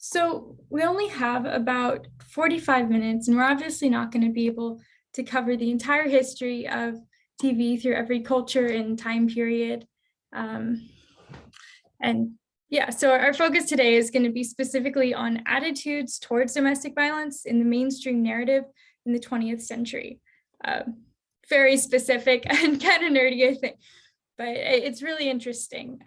So we only have about 45 minutes, and we're obviously not going to be able to cover the entire history of TV through every culture and time period. Um, and yeah, so our focus today is going to be specifically on attitudes towards domestic violence in the mainstream narrative in the 20th century. Very specific and kind of nerdy, I think, but it's really interesting.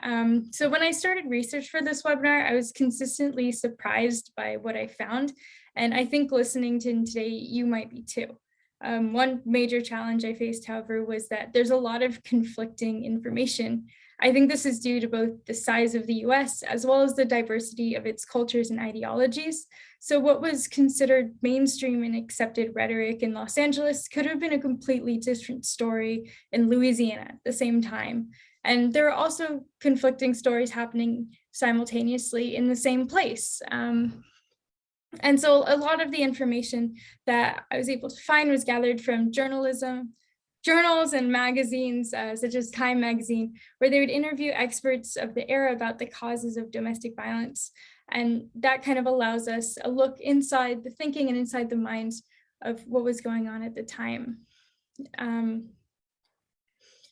So when I started research for this webinar, I was consistently surprised by what I found. And I think listening to today, you might be too. One major challenge I faced, however, was that there's a lot of conflicting information. I think this is due to both the size of the US as well as the diversity of its cultures and ideologies. So what was considered mainstream and accepted rhetoric in Los Angeles could have been a completely different story in Louisiana at the same time. And there are also conflicting stories happening simultaneously in the same place. And so a lot of the information that I was able to find was gathered from journals and magazines, such as Time magazine, where they would interview experts of the era about the causes of domestic violence. And that kind of allows us a look inside the thinking and inside the minds of what was going on at the time.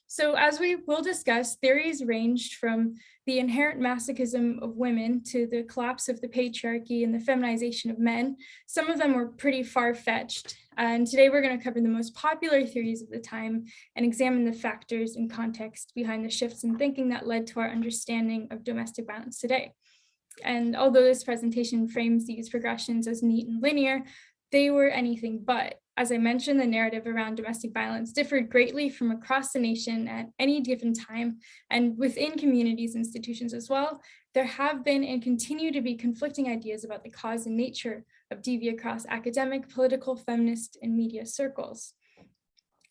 So as we will discuss, theories ranged from the inherent masochism of women to the collapse of the patriarchy and the feminization of men. Some of them were pretty far-fetched. And today we're going to cover the most popular theories of the time and examine the factors and context behind the shifts in thinking that led to our understanding of domestic violence today. And although this presentation frames these progressions as neat and linear, they were anything but. As I mentioned, the narrative around domestic violence differed greatly from across the nation at any given time, and within communities, institutions as well. There have been and continue to be conflicting ideas about the cause and nature of DV across academic, political, feminist, and media circles.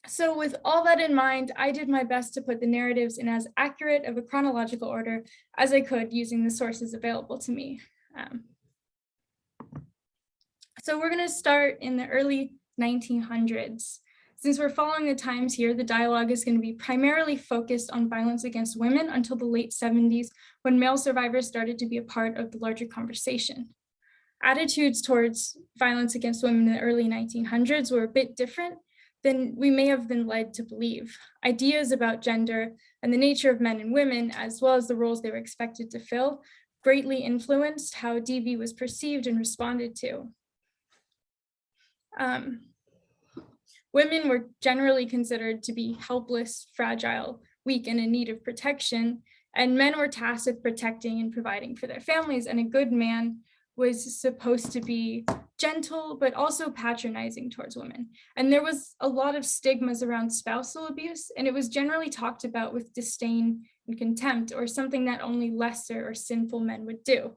So with all that in mind, I did my best to put the narratives in as accurate of a chronological order as I could using the sources available to me. So we're going to start in the early 1900s. Since we're following the times here, the dialogue is going to be primarily focused on violence against women until the late 70s, when male survivors started to be a part of the larger conversation. Attitudes towards violence against women in the early 1900s were a bit different than we may have been led to believe. Ideas about gender and the nature of men and women, as well as the roles they were expected to fill, greatly influenced how DV was perceived and responded to. Women were generally considered to be helpless, fragile, weak, and in need of protection, and men were tasked with protecting and providing for their families, and a good man was supposed to be gentle, but also patronizing towards women. And there was a lot of stigmas around spousal abuse, and it was generally talked about with disdain and contempt, or something that only lesser or sinful men would do.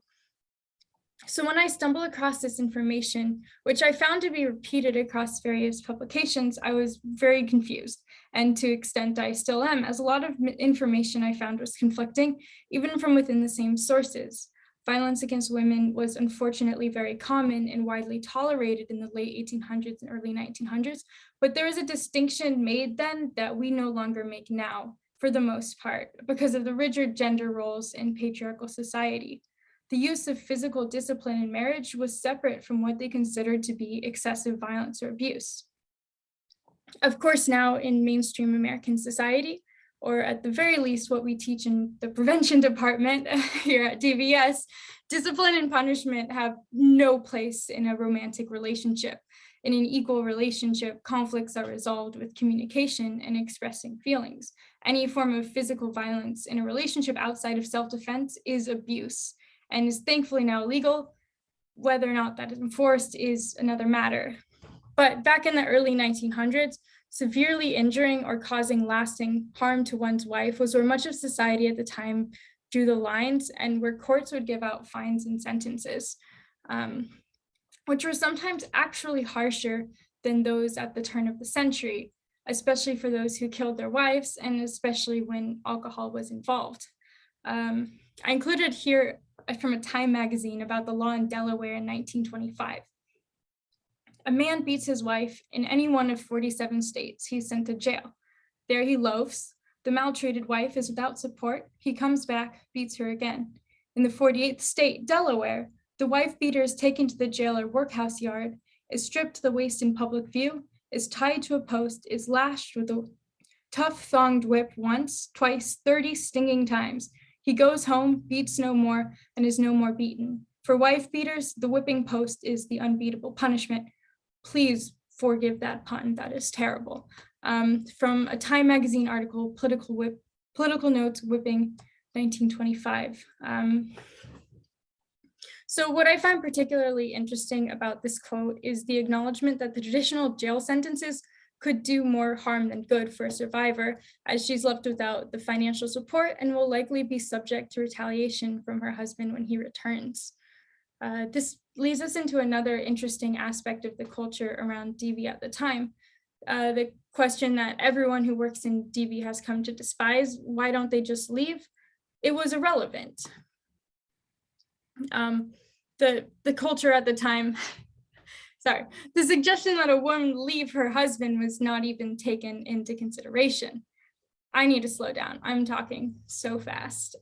So when I stumbled across this information, which I found to be repeated across various publications, I was very confused. And to extent I still am, as a lot of information I found was conflicting, even from within the same sources. Violence against women was unfortunately very common and widely tolerated in the late 1800s and early 1900s, but there is a distinction made then that we no longer make now, for the most part, because of the rigid gender roles in patriarchal society. The use of physical discipline in marriage was separate from what they considered to be excessive violence or abuse. Of course, now in mainstream American society, or at the very least what we teach in the prevention department here at DVS, discipline and punishment have no place in a romantic relationship. In an equal relationship, conflicts are resolved with communication and expressing feelings. Any form of physical violence in a relationship outside of self-defense is abuse, and is thankfully now illegal. Whether or not that is enforced is another matter. But back in the early 1900s, severely injuring or causing lasting harm to one's wife was where much of society at the time drew the lines, and where courts would give out fines and sentences, which were sometimes actually harsher than those at the turn of the century, especially for those who killed their wives, and especially when alcohol was involved. I included here from a Time magazine about the law in Delaware in 1925. A man beats his wife in any one of 47 states, he's sent to jail. There he loafs. The maltreated wife is without support. He comes back, beats her again. In the 48th state, Delaware, The wife beater is taken to the jail or workhouse yard, is stripped to the waist in public view, is tied to a post, is lashed with a tough thonged whip once, twice, 30 stinging times. He goes home, beats no more, and is no more beaten. For wife beaters, the whipping post is the unbeatable punishment. Please forgive that pun, that is terrible. From a Time magazine article, Political Notes Whipping, 1925. So what I find particularly interesting about this quote is the acknowledgement that the traditional jail sentences could do more harm than good for a survivor, as she's left without the financial support and will likely be subject to retaliation from her husband when he returns. This leads us into another interesting aspect of the culture around DV at the time. The question that everyone who works in DV has come to despise: why don't they just leave? It was irrelevant. The culture at the time, the suggestion that a woman leave her husband was not even taken into consideration. I need to slow down. I'm talking so fast.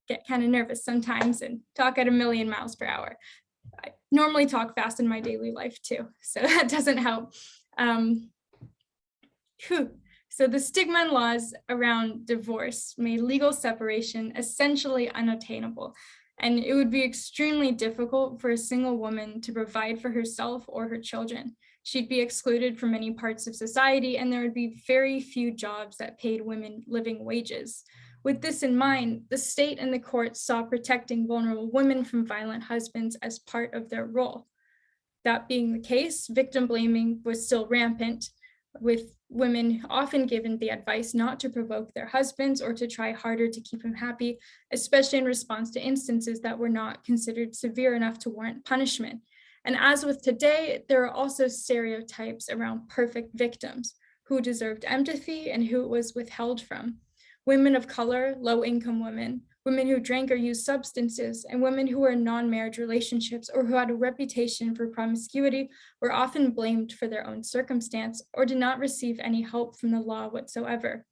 Get kind of nervous sometimes and talk at 1,000,000 miles per hour. I normally talk fast in my daily life too, so that doesn't help. So the stigma and laws around divorce made legal separation essentially unattainable, and it would be extremely difficult for a single woman to provide for herself or her children. She'd be excluded from many parts of society, and there would be very few jobs that paid women living wages. With this in mind, the state and the courts saw protecting vulnerable women from violent husbands as part of their role. That being the case, victim blaming was still rampant, with women often given the advice not to provoke their husbands or to try harder to keep him happy, especially in response to instances that were not considered severe enough to warrant punishment. And as with today, there are also stereotypes around perfect victims, who deserved empathy and who it was withheld from. Women of color, low-income women, women who drank or used substances, and women who were in non-marriage relationships or who had a reputation for promiscuity were often blamed for their own circumstance or did not receive any help from the law whatsoever.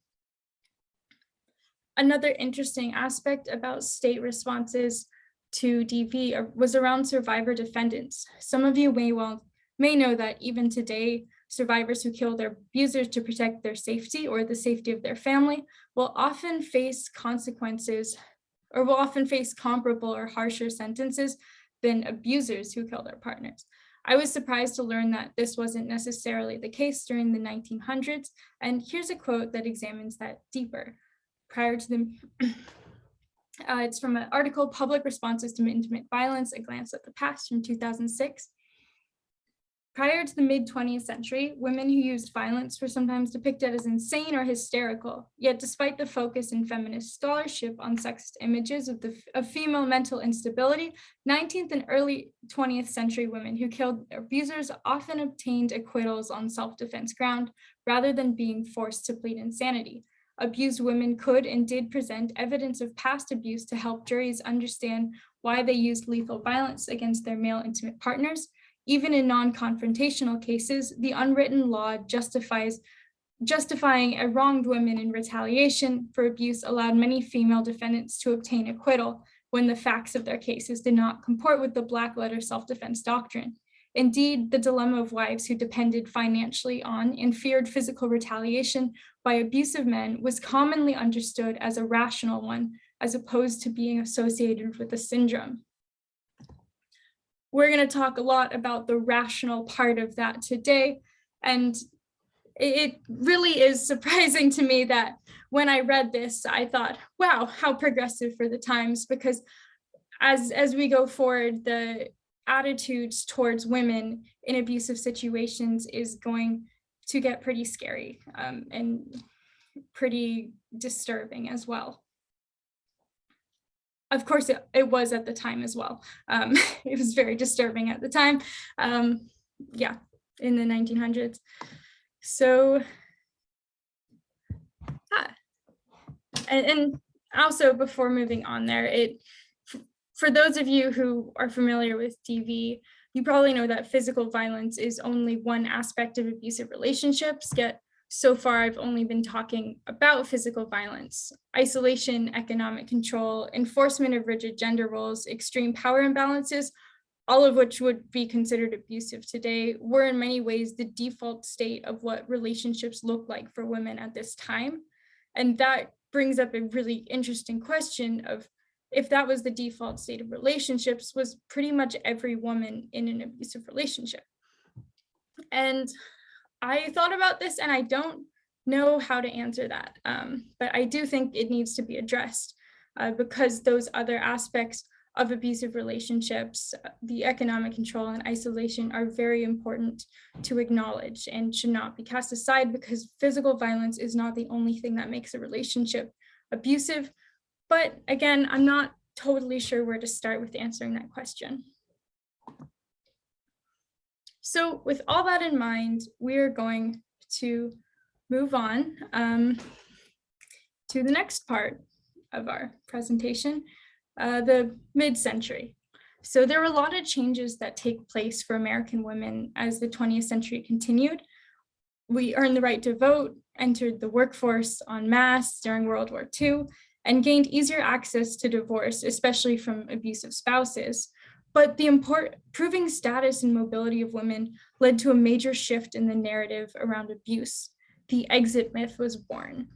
Another interesting aspect about state responses to DV was around survivor defendants. Some of you may know that even today, survivors who kill their abusers to protect their safety or the safety of their family will often face consequences, or will often face comparable or harsher sentences than abusers who kill their partners. I was surprised to learn that this wasn't necessarily the case during the 1900s, and here's a quote that examines that deeper. It's from an article, Public Responses to Intimate Violence, A Glance at the Past, from 2006. Prior to the mid-20th century, women who used violence were sometimes depicted as insane or hysterical. Yet despite the focus in feminist scholarship on sexist images of female mental instability, 19th and early 20th century women who killed abusers often obtained acquittals on self-defense ground rather than being forced to plead insanity. Abused women could and did present evidence of past abuse to help juries understand why they used lethal violence against their male intimate partners. Even in non-confrontational cases, the unwritten law justifying a wronged woman in retaliation for abuse allowed many female defendants to obtain acquittal when the facts of their cases did not comport with the black letter self-defense doctrine. Indeed, the dilemma of wives who depended financially on and feared physical retaliation by abusive men was commonly understood as a rational one, as opposed to being associated with a syndrome. We're going to talk a lot about the rational part of that today, and it really is surprising to me that when I read this, I thought, wow, how progressive for the times, because as we go forward, the attitudes towards women in abusive situations is going to get pretty scary and pretty disturbing as well. Of course, it was at the time as well. It was very disturbing at the time. In the 1900s. So, and also before moving on there, for those of you who are familiar with DV, you probably know that physical violence is only one aspect of abusive relationships, yet So far, I've only been talking about physical violence, isolation, economic control, enforcement of rigid gender roles, extreme power imbalances, all of which would be considered abusive today, were in many ways the default state of what relationships look like for women at this time. And that brings up a really interesting question of, if that was the default state of relationships, was pretty much every woman in an abusive relationship? And I thought about this and I don't know how to answer that, but I do think it needs to be addressed because those other aspects of abusive relationships, the economic control and isolation, are very important to acknowledge and should not be cast aside, because physical violence is not the only thing that makes a relationship abusive. But again, I'm not totally sure where to start with answering that question. So with all that in mind, we are going to move on to the next part of our presentation, the mid-century. So there were a lot of changes that take place for American women as the 20th century continued. We earned the right to vote, entered the workforce en masse during World War II, and gained easier access to divorce, especially from abusive spouses. But the improving status and mobility of women led to a major shift in the narrative around abuse. The exit myth was born.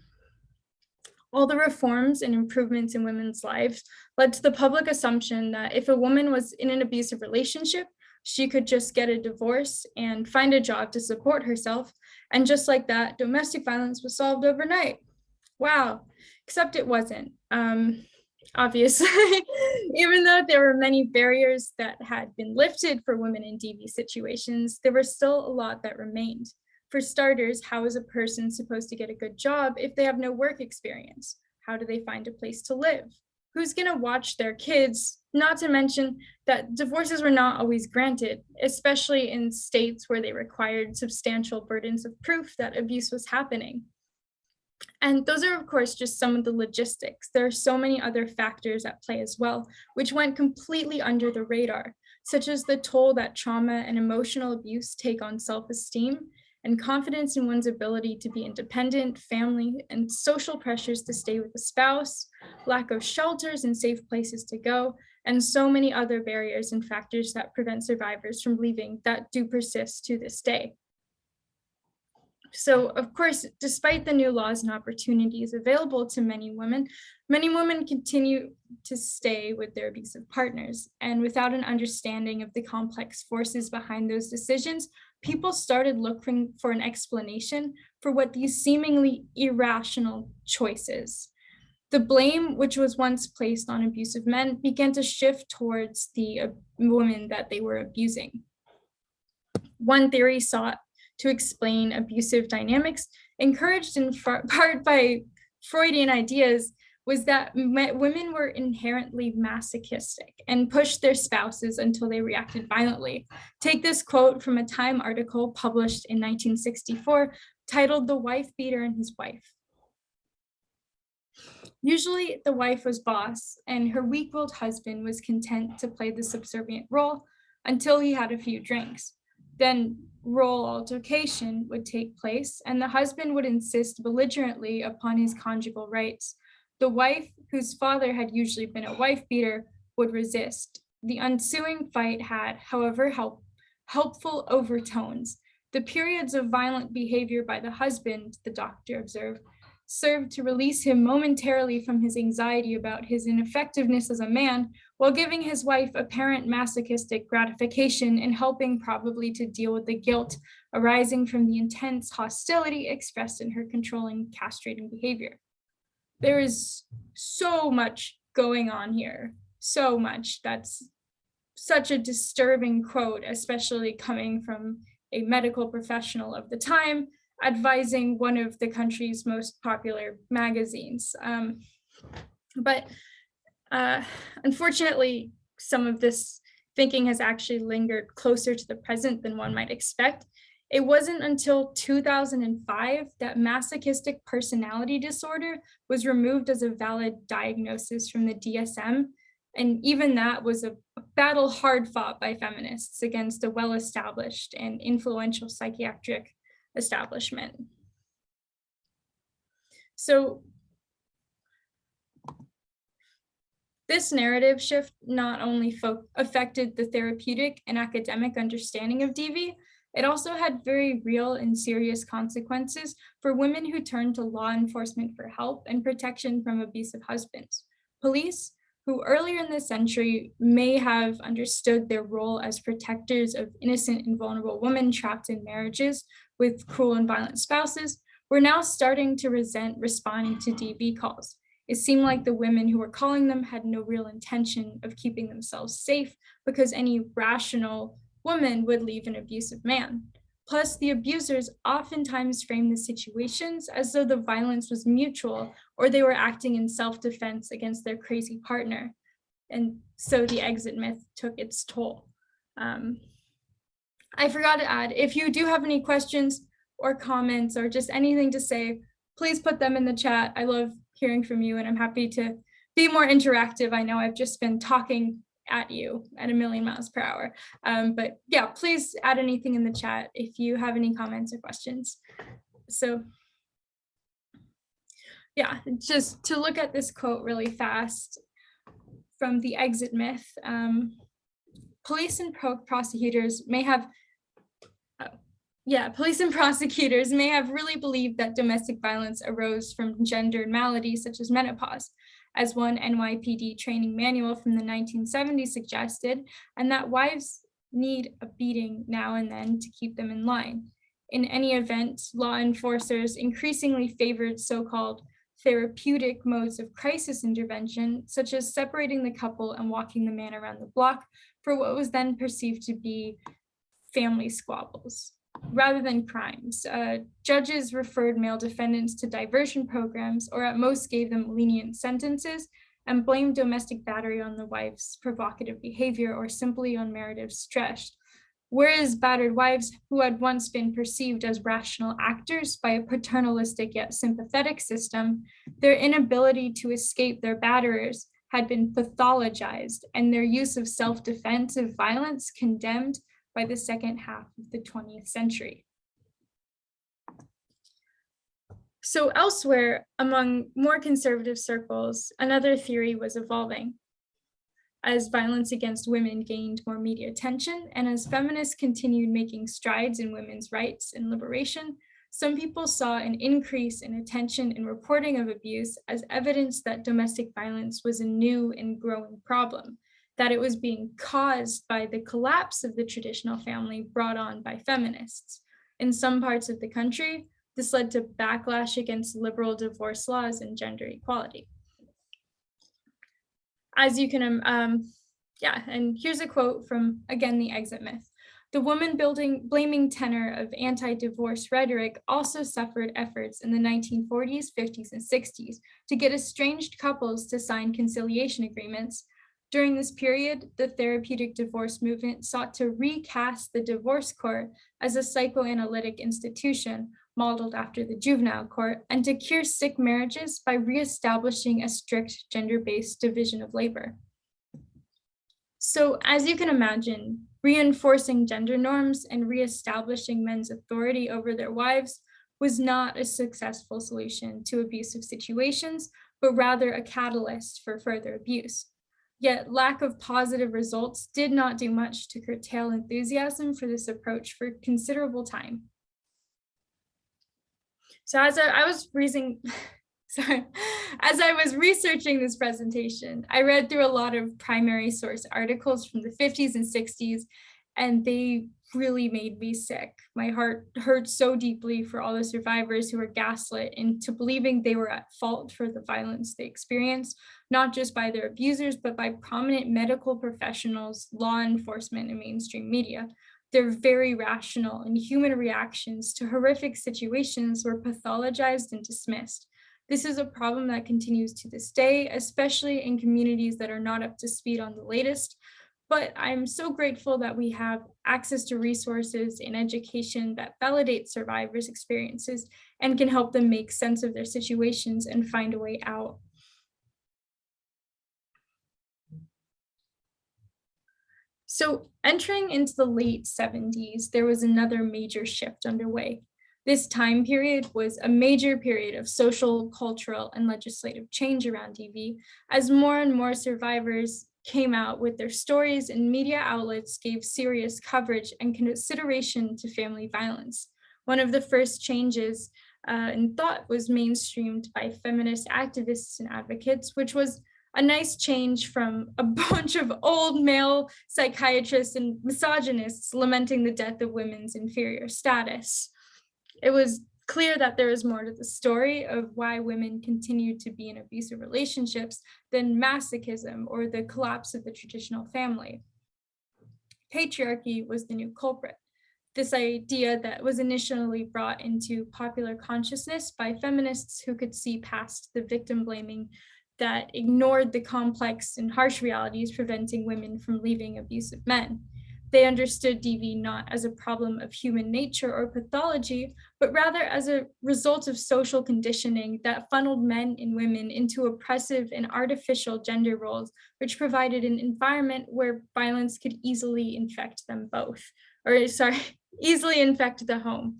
All the reforms and improvements in women's lives led to the public assumption that if a woman was in an abusive relationship, she could just get a divorce and find a job to support herself. And just like that, domestic violence was solved overnight. Wow, except it wasn't. Obviously, even though there were many barriers that had been lifted for women in DV situations, there were still a lot that remained. For starters, how is a person supposed to get a good job if they have no work experience? How do they find a place to live? Who's going to watch their kids? Not to mention that divorces were not always granted, especially in states where they required substantial burdens of proof that abuse was happening. And those are, of course, just some of the logistics. There are so many other factors at play as well, which went completely under the radar, such as the toll that trauma and emotional abuse take on self-esteem and confidence in one's ability to be independent, family, and social pressures to stay with a spouse, lack of shelters and safe places to go, and so many other barriers and factors that prevent survivors from leaving that do persist to this day. So, of course, despite the new laws and opportunities available to many women continue to stay with their abusive partners. And without an understanding of the complex forces behind those decisions, people started looking for an explanation for what these seemingly irrational choices. The blame, which was once placed on abusive men, began to shift towards the women that they were abusing. One theory sought to explain abusive dynamics, encouraged in part by Freudian ideas, was that women were inherently masochistic and pushed their spouses until they reacted violently. Take this quote from a Time article published in 1964 titled "The Wife Beater and His Wife." Usually the wife was boss and her weak-willed husband was content to play the subservient role until he had a few drinks. Then role altercation would take place and the husband would insist belligerently upon his conjugal rights. The wife, whose father had usually been a wife beater, would resist. The ensuing fight had, however, helpful overtones. The periods of violent behavior by the husband, the doctor observed, served to release him momentarily from his anxiety about his ineffectiveness as a man, while giving his wife apparent masochistic gratification and helping probably to deal with the guilt arising from the intense hostility expressed in her controlling, castrating behavior. There is so much going on here, so much. That's such a disturbing quote, especially coming from a medical professional of the time, advising one of the country's most popular magazines. But unfortunately, some of this thinking has actually lingered closer to the present than one might expect. It wasn't until 2005 that masochistic personality disorder was removed as a valid diagnosis from the DSM. And even that was a battle hard fought by feminists against a well-established and influential psychiatric establishment. So this narrative shift not only affected the therapeutic and academic understanding of DV, it also had very real and serious consequences for women who turned to law enforcement for help and protection from abusive husbands. Police, who earlier in the century may have understood their role as protectors of innocent and vulnerable women trapped in marriages with cruel and violent spouses, were now starting to resent responding to DV calls. It seemed like the women who were calling them had no real intention of keeping themselves safe because any rational woman would leave an abusive man. Plus, the abusers oftentimes framed the situations as though the violence was mutual or they were acting in self-defense against their crazy partner. And so the exit myth took its toll. I forgot to add, if you do have any questions or comments or just anything to say, please put them in the chat. I love hearing from you and I'm happy to be more interactive. I know I've just been talking at you at a million miles per hour. But yeah, please add anything in the chat if you have any comments or questions. So yeah, just to look at this quote really fast from the exit myth, police and prosecutors may have really believed that domestic violence arose from gendered maladies such as menopause, as one NYPD training manual from the 1970s suggested, and that wives need a beating now and then to keep them in line. In any event, law enforcers increasingly favored so-called therapeutic modes of crisis intervention, such as separating the couple and walking the man around the block for what was then perceived to be family squabbles. Rather than crimes, judges referred male defendants to diversion programs or at most gave them lenient sentences and blamed domestic battery on the wife's provocative behavior or simply unmerited stress. Whereas battered wives who had once been perceived as rational actors by a paternalistic yet sympathetic system, their inability to escape their batterers had been pathologized and their use of self-defensive violence condemned by the second half of the 20th century. So elsewhere, among more conservative circles, another theory was evolving. As violence against women gained more media attention, and as feminists continued making strides in women's rights and liberation, some people saw an increase in attention and reporting of abuse as evidence that domestic violence was a new and growing problem, that it was being caused by the collapse of the traditional family brought on by feminists. In some parts of the country, this led to backlash against liberal divorce laws and gender equality. As you can, and here's a quote from, again, the exit myth. The woman-blaming tenor of anti-divorce rhetoric also suffered efforts in the 1940s, 50s, and 60s to get estranged couples to sign conciliation agreements. During this period, the therapeutic divorce movement sought to recast the divorce court as a psychoanalytic institution modeled after the juvenile court, and to cure sick marriages by reestablishing a strict gender-based division of labor. So as you can imagine, reinforcing gender norms and reestablishing men's authority over their wives was not a successful solution to abusive situations, but rather a catalyst for further abuse. Yet lack of positive results did not do much to curtail enthusiasm for this approach for considerable time. So as I was researching this presentation, I read through a lot of primary source articles from the 50s and 60s, and they really made me sick. My heart hurt so deeply for all the survivors who were gaslit into believing they were at fault for the violence they experienced, not just by their abusers, but by prominent medical professionals, law enforcement, and mainstream media. Their very rational and human reactions to horrific situations were pathologized and dismissed. This is a problem that continues to this day, especially in communities that are not up to speed on the latest. But I'm so grateful that we have access to resources and education that validate survivors' experiences and can help them make sense of their situations and find a way out. So entering into the late 70s, there was another major shift underway. This time period was a major period of social, cultural, and legislative change around DV, as more and more survivors came out with their stories and media outlets gave serious coverage and consideration to family violence. One of the first changes in thought was mainstreamed by feminist activists and advocates, which was a nice change from a bunch of old male psychiatrists and misogynists lamenting the death of women's inferior status. It was clear that there was more to the story of why women continued to be in abusive relationships than masochism or the collapse of the traditional family. Patriarchy was the new culprit. This idea that was initially brought into popular consciousness by feminists who could see past the victim blaming that ignored the complex and harsh realities preventing women from leaving abusive men. They understood DV not as a problem of human nature or pathology, but rather as a result of social conditioning that funneled men and women into oppressive and artificial gender roles, which provided an environment where violence could easily infect them both, easily infect the home.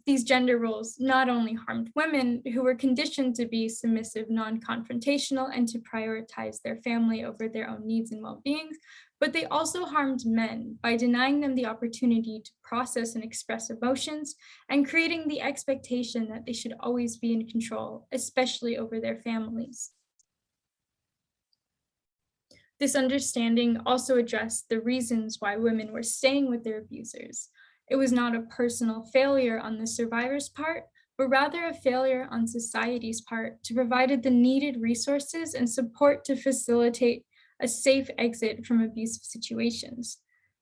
These gender roles not only harmed women who were conditioned to be submissive, non-confrontational, and to prioritize their family over their own needs and well-being, but they also harmed men by denying them the opportunity to process and express emotions and creating the expectation that they should always be in control, especially over their families. This understanding also addressed the reasons why women were staying with their abusers. It was not a personal failure on the survivor's part, but rather a failure on society's part to provide the needed resources and support to facilitate a safe exit from abusive situations.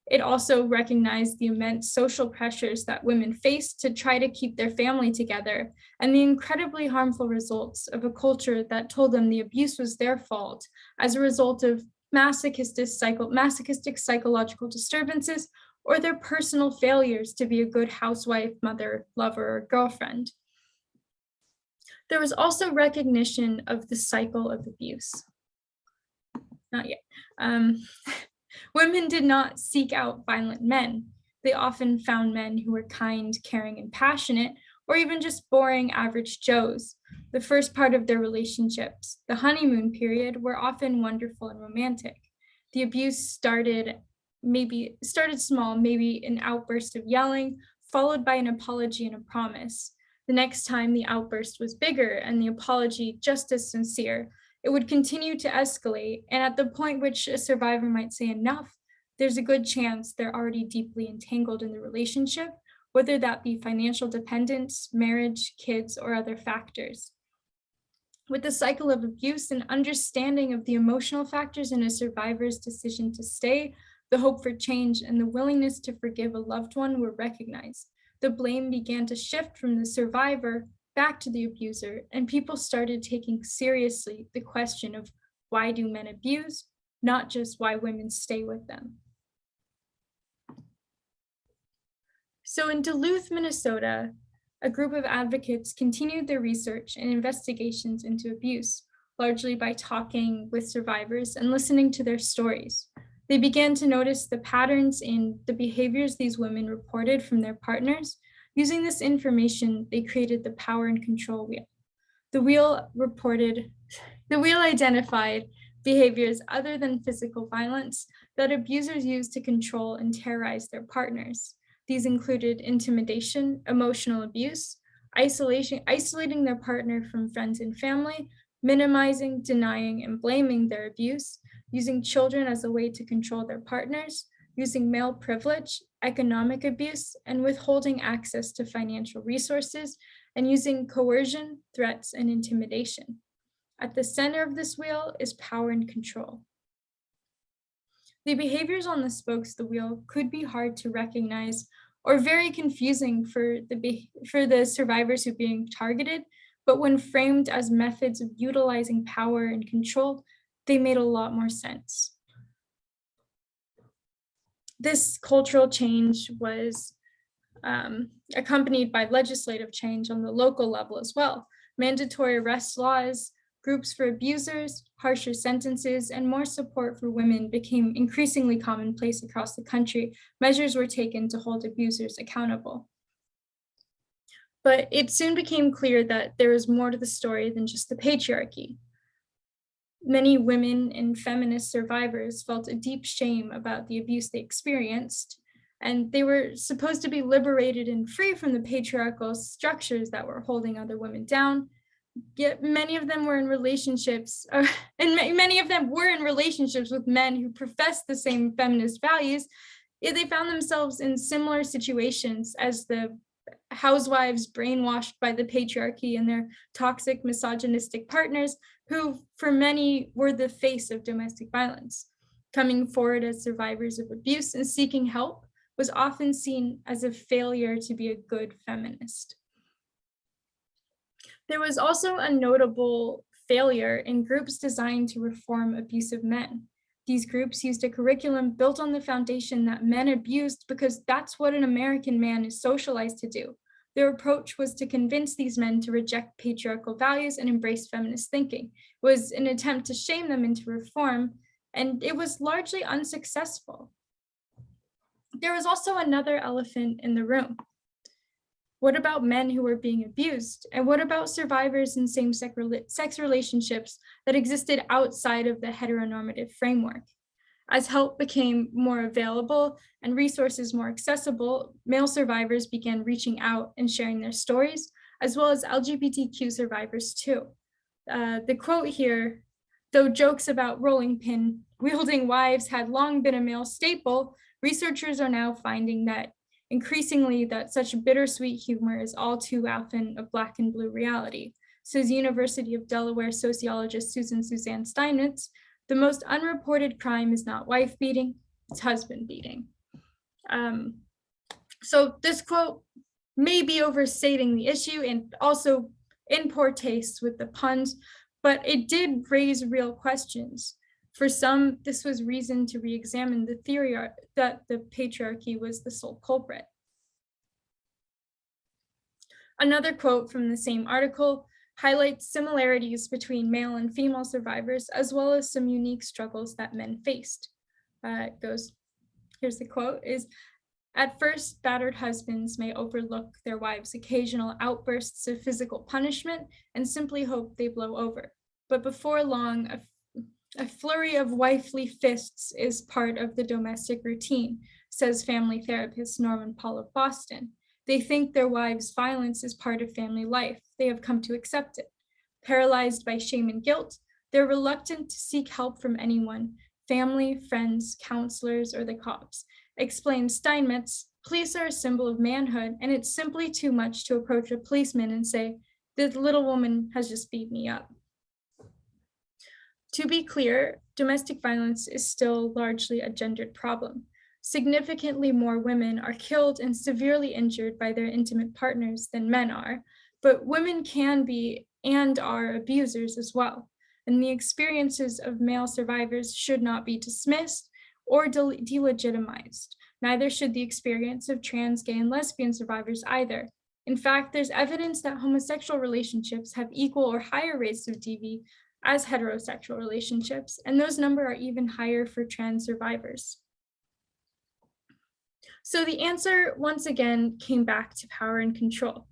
It also recognized the immense social pressures that women faced to try to keep their family together and the incredibly harmful results of a culture that told them the abuse was their fault as a result of masochistic psychological disturbances or their personal failures to be a good housewife, mother, lover, or girlfriend. There was also recognition of the cycle of abuse. Not yet. Women did not seek out violent men. They often found men who were kind, caring, and passionate, or even just boring average Joes. The first part of their relationships, the honeymoon period, were often wonderful and romantic. The abuse started small, maybe an outburst of yelling, followed by an apology and a promise. The next time the outburst was bigger and the apology just as sincere. It would continue to escalate, and at the point which a survivor might say enough, there's a good chance they're already deeply entangled in the relationship, whether that be financial dependence, marriage, kids, or other factors. With the cycle of abuse and understanding of the emotional factors in a survivor's decision to stay, the hope for change and the willingness to forgive a loved one were recognized. The blame began to shift from the survivor back to the abuser, and people started taking seriously the question of why do men abuse, not just why women stay with them. So in Duluth, Minnesota, a group of advocates continued their research and investigations into abuse, largely by talking with survivors and listening to their stories. They began to notice the patterns in the behaviors these women reported from their partners. Using this information, they created the power and control wheel. The wheel identified behaviors other than physical violence that abusers used to control and terrorize their partners. These included intimidation, emotional abuse, isolating their partner from friends and family, minimizing, denying, and blaming their abuse, using children as a way to control their partners, using male privilege, economic abuse, and withholding access to financial resources, and using coercion, threats, and intimidation. At the center of this wheel is power and control. The behaviors on the spokes of the wheel could be hard to recognize or very confusing for the survivors who are being targeted, but when framed as methods of utilizing power and control, they made a lot more sense. This cultural change was accompanied by legislative change on the local level as well. Mandatory arrest laws, groups for abusers, harsher sentences, and more support for women became increasingly commonplace across the country. Measures were taken to hold abusers accountable. But it soon became clear that there was more to the story than just the patriarchy. Many women and feminist survivors felt a deep shame about the abuse they experienced, and they were supposed to be liberated and free from the patriarchal structures that were holding other women down. Yet many of them were in relationships, many of them were in relationships with men who professed the same feminist values, yet they found themselves in similar situations as the housewives brainwashed by the patriarchy and their toxic misogynistic partners, who for many were the face of domestic violence. Coming forward as survivors of abuse and seeking help was often seen as a failure to be a good feminist. There was also a notable failure in groups designed to reform abusive men. These groups used a curriculum built on the foundation that men abused because that's what an American man is socialized to do. Their approach was to convince these men to reject patriarchal values and embrace feminist thinking. It was an attempt to shame them into reform, and it was largely unsuccessful. There was also another elephant in the room. What about men who were being abused? And what about survivors in same-sex relationships that existed outside of the heteronormative framework? As help became more available and resources more accessible, male survivors began reaching out and sharing their stories, as well as LGBTQ survivors too. The quote here, though jokes about rolling pin wielding wives had long been a male staple, researchers are now finding that increasingly that such bittersweet humor is all too often a black and blue reality. Says University of Delaware sociologist Suzanne Steinmetz, the most unreported crime is not wife beating, it's husband beating. So this quote may be overstating the issue and also in poor taste with the puns, but it did raise real questions. For some, this was reason to re-examine the theory that the patriarchy was the sole culprit. Another quote from the same article highlights similarities between male and female survivors, as well as some unique struggles that men faced. Here's the quote, is, "At first, battered husbands may overlook their wives' occasional outbursts of physical punishment and simply hope they blow over. But before long, a flurry of wifely fists is part of the domestic routine," says family therapist Norman Paul of Boston. "They think their wives' violence is part of family life. They have come to accept it. Paralyzed by shame and guilt, they're reluctant to seek help from anyone, family, friends, counselors, or the cops." Explains Steinmetz, "Police are a symbol of manhood, and it's simply too much to approach a policeman and say, 'This little woman has just beat me up.'" To be clear, domestic violence is still largely a gendered problem. Significantly more women are killed and severely injured by their intimate partners than men are, but women can be and are abusers as well. And the experiences of male survivors should not be dismissed or delegitimized. Neither should the experience of trans, gay, and lesbian survivors either. In fact, there's evidence that homosexual relationships have equal or higher rates of DV as heterosexual relationships, and those numbers are even higher for trans survivors. So the answer, once again, came back to power and control.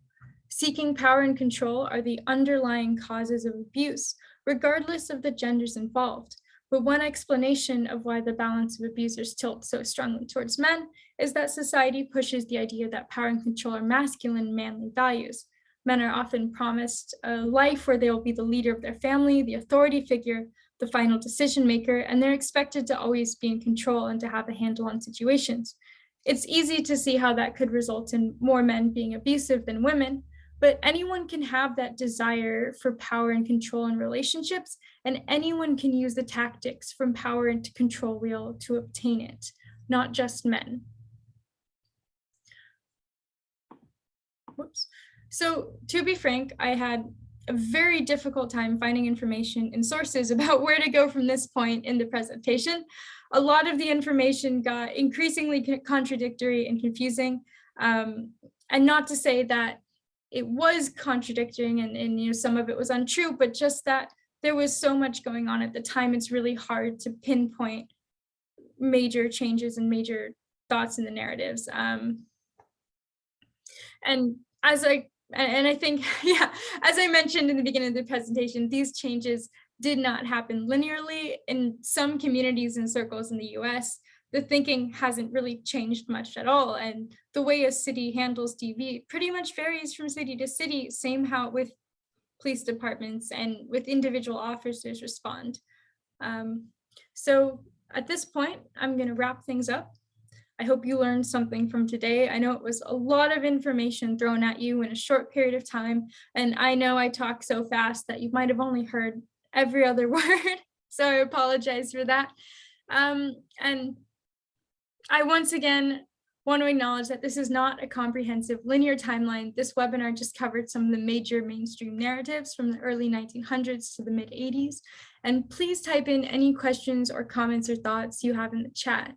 Seeking power and control are the underlying causes of abuse, regardless of the genders involved. But one explanation of why the balance of abusers tilt so strongly towards men is that society pushes the idea that power and control are masculine, manly values. Men are often promised a life where they will be the leader of their family, the authority figure, the final decision maker, and they're expected to always be in control and to have a handle on situations. It's easy to see how that could result in more men being abusive than women, but anyone can have that desire for power and control in relationships, and anyone can use the tactics from power and control wheel to obtain it, not just men. Whoops. So to be frank, I had a very difficult time finding information and sources about where to go from this point in the presentation. A lot of the information got increasingly contradictory and confusing, and not to say that it was contradicting and some of it was untrue, but just that there was so much going on at the time, it's really hard to pinpoint major changes and major thoughts in the narratives. And I think, yeah, as I mentioned in the beginning of the presentation, these changes did not happen linearly. In some communities and circles in the US, the thinking hasn't really changed much at all. And the way a city handles DV pretty much varies from city to city, same how with police departments and with individual officers respond. So at this point, I'm going to wrap things up. I hope you learned something from today. I know it was a lot of information thrown at you in a short period of time, and I know I talk so fast that you might have only heard every other word, so I apologize for that. And I once again want to acknowledge that this is not a comprehensive linear timeline. This webinar just covered some of the major mainstream narratives from the early 1900s to the mid 80s. And please type in any questions or comments or thoughts you have in the chat.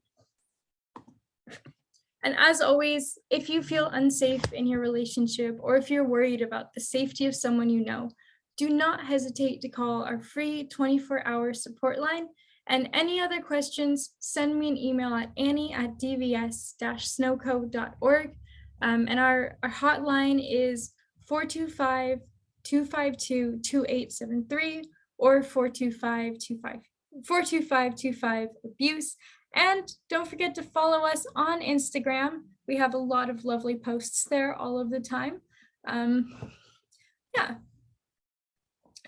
And as always, if you feel unsafe in your relationship or if you're worried about the safety of someone you know, do not hesitate to call our free 24-hour support line. And any other questions, send me an email at annie@dvs-snoco.org. And our hotline is 425-252-2873 or 425-25-abuse. And don't forget to follow us on Instagram. We have a lot of lovely posts there all of the time. Yeah.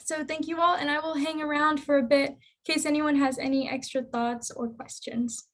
So thank you all, and I will hang around for a bit in case anyone has any extra thoughts or questions.